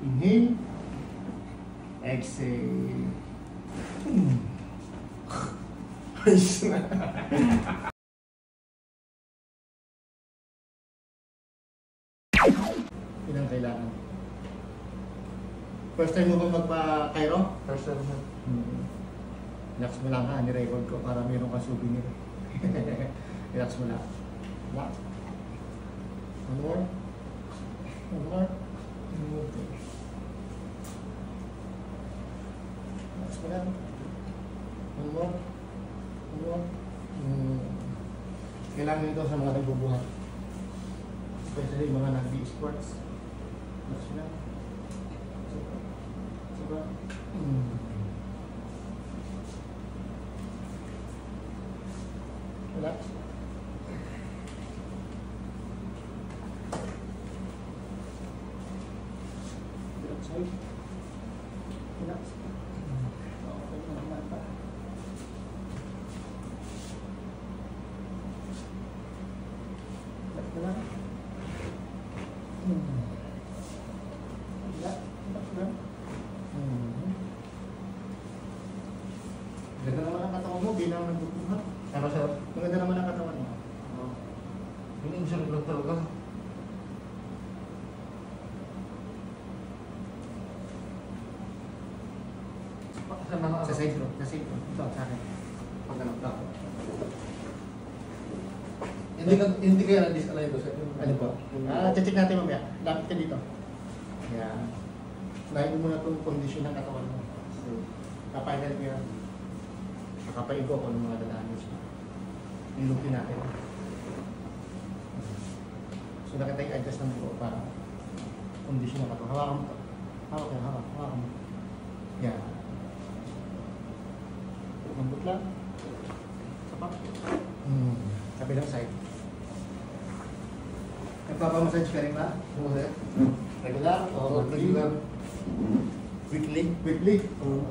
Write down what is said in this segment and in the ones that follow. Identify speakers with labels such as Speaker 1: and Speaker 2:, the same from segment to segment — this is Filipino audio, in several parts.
Speaker 1: Inhale. Exhale. Ayos na. Ilang kailangan? First time mo ba magpa-Cairo?
Speaker 2: First time na.
Speaker 1: Relax mo lang ha, nirecord ko para mayroon kang souvenir. Relax mo lang. Relax. One more. One more. Okay. Relax mo lang. One more. One more. Kailangan ito sa mga nagbubuhat. Especially mga nag-e-sports. Relax mo lang. Sobra. Relax. Relax. Relax. Okay naman pa. Relax na lang. Relax. Relax na. Ganda naman ang katawan mo, bilang nagbubuhat.
Speaker 2: Ano sir?
Speaker 1: Maganda naman ang katawan mo.
Speaker 2: Ini-insert lang talaga. Saan na
Speaker 1: Sa side bro, sa side bro. Ito, sa akin. Pag ganun.
Speaker 2: Hindi kaya na-disalign ko sir.
Speaker 1: Ano po? Check natin mamaya. Lapit ka dito. Yan. Lahat mo muna itong kondisyon ng katawan mo. So, kapahilal mo yan. Nakapaigo ko ng mga dadaanin siya. Ilukin natin. So, nakita yung adjust ng buko para kondisyon ng katawan. Hawakan mo ito. Hawakan mo. Yan. Lambot lang. Sapa. Kabilang side. Nagpapamassage ka rin ba?
Speaker 2: Oo sir.
Speaker 1: Regular? O
Speaker 2: Regular. Weekly.
Speaker 1: Weekly?
Speaker 2: Oo.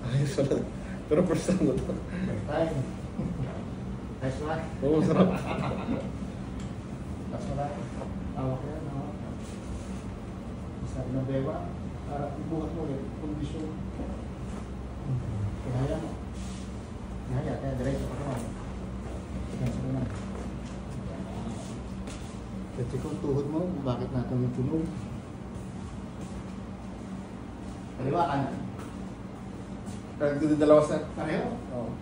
Speaker 2: Ayos na. Pero first time mo to.
Speaker 1: First time. Nice one.
Speaker 2: Oo, sarap.
Speaker 1: Tapos wala. Awak yan. Awak. Sabi ng bewa. Ibuhat mo ulit. Kondisyon. Kaya mo. Kaya diretso pa naman. Diretso pa naman. Kasi kung tuhod mo, bakit natin yung tunog? Kaliwa kanan.
Speaker 2: Kaya dalawa sir.
Speaker 1: Pareho.
Speaker 2: Oo.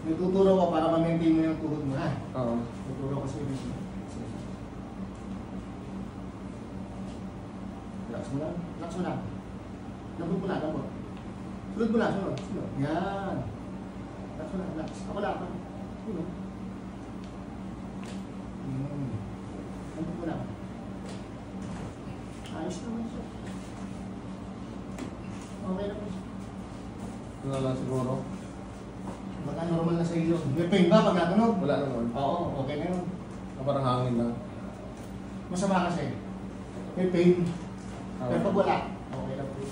Speaker 1: Yung tuturo ko para ma-maintain mo yung tuhod mo, ha?
Speaker 2: Oo.
Speaker 1: Tuturo ko sa ibig mo. Relax mo lang. Relax mo lang. Lambot mo lang, lambot. Sunod mo lang, sunod. Sunod. Yan. Relax mo lang, relax. Ako lang, ako. Sunod. Lambot mo lang. Ayos naman siya. Okay naman siya.
Speaker 2: Ano lang siguro?
Speaker 1: Baka normal na sa iyo. May pain ba pag natunog?
Speaker 2: Wala naman.
Speaker 1: Oo, okay na yun.
Speaker 2: Parang hangin lang.
Speaker 1: Masama kasi. May pain. Pero pag wala, okay lang po.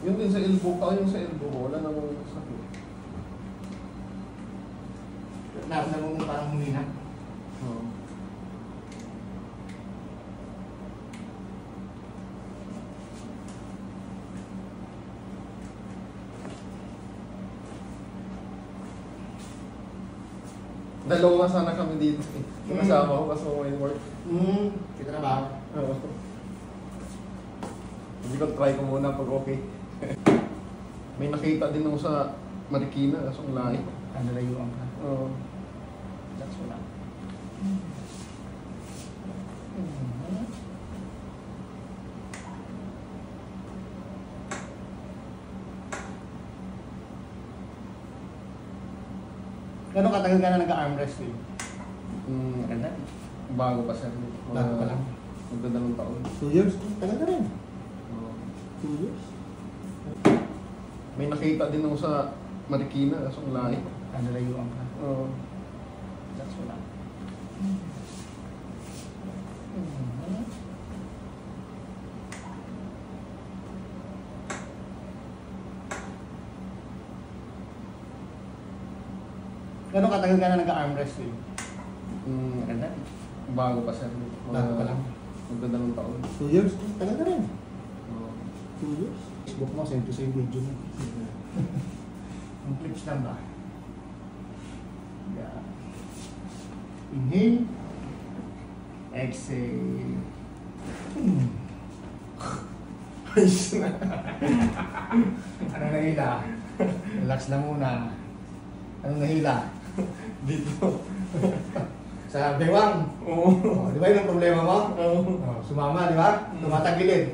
Speaker 2: Yung din sa elbow, yung sa elbow ko, wala namang sakit.
Speaker 1: Naramdaman mo parang humina.
Speaker 2: Oo. Dalawa sana kami dito. Yung kasama ko, kaso may work.
Speaker 1: Kita na ba?
Speaker 2: Oo. Hindi ko try ko muna pag okay. May nakita din ako sa Marikina, kaso ang lahi.
Speaker 1: Nalayuan ka.
Speaker 2: Oo.
Speaker 1: That's wala. Gano'ng katagal ka na nag-arm wrestling? Maganda.
Speaker 2: Bago pa sir.
Speaker 1: Bago pa lang.
Speaker 2: Magdadalong taon.
Speaker 1: 2 years? Tagal na rin.
Speaker 2: Oo.
Speaker 1: 2 years?
Speaker 2: May nakita din ako sa Marikina, kaso ang lahi.
Speaker 1: Nalayuan ka.
Speaker 2: Oo.
Speaker 1: That's wala. Gano'ng katagal ka na nag-arm wrestling?
Speaker 2: Mm,
Speaker 1: Maganda.
Speaker 2: bago pa sir.
Speaker 1: Bago pa lang.
Speaker 2: Magdadalawang taon.
Speaker 1: 2 years? Tagal na rin.
Speaker 2: Oo.
Speaker 1: 2 years? Facebook mo, send to same video mo. Yung clips lang ba? Yeah. Inhale. Exhale. Ayos na. Ano nahila? Relax lang muna. Ano nahila? Dito. Sa bewang. Oh, di ba yun ang problema mo? Oh, sumama, di ba? Tumatagilid.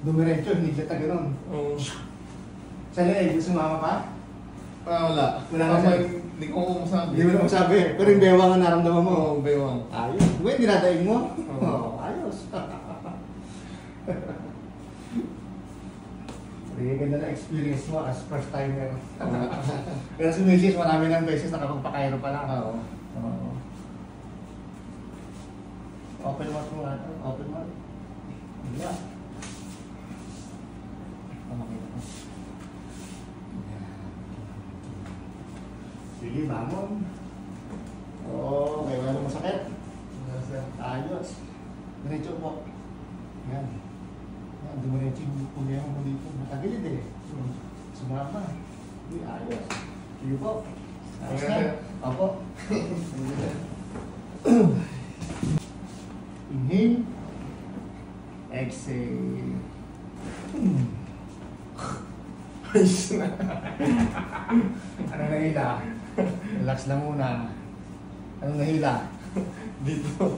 Speaker 1: Dumiretso, hindi siya taganon. Sa leeg, sumama pa?
Speaker 2: Wala.
Speaker 1: Wala na
Speaker 2: Tama,
Speaker 1: sir.
Speaker 2: hindi ko masabi.
Speaker 1: Hindi mo na masabi. Pero yung bewang ang naramdaman mo.
Speaker 2: Oo, bewang.
Speaker 1: Ayos. Di ba yung dinadaing mo?
Speaker 2: Oo.
Speaker 1: Oo, ayos. Sige, ganda na experience mo as first timer. Pero si Mrs. marami ng beses nakapagpakairo pa lang.
Speaker 2: Oo.
Speaker 1: Oo. Open mouth mo nga ito. Open mouth. Wala. Makita ko. Sige, bangon. Oo, may wala nang masakit. Ayos. Diretso po. Yan. Yan, dumiretso yung problema mo dito. Matagilid eh. Sumama. Hindi, ayos. Sige po. Ayos
Speaker 2: Okay, sir.
Speaker 1: na. Opo. Inhale. Exhale. Ayos na. Ano nahila? Relax lang muna. Ano nahila? Dito.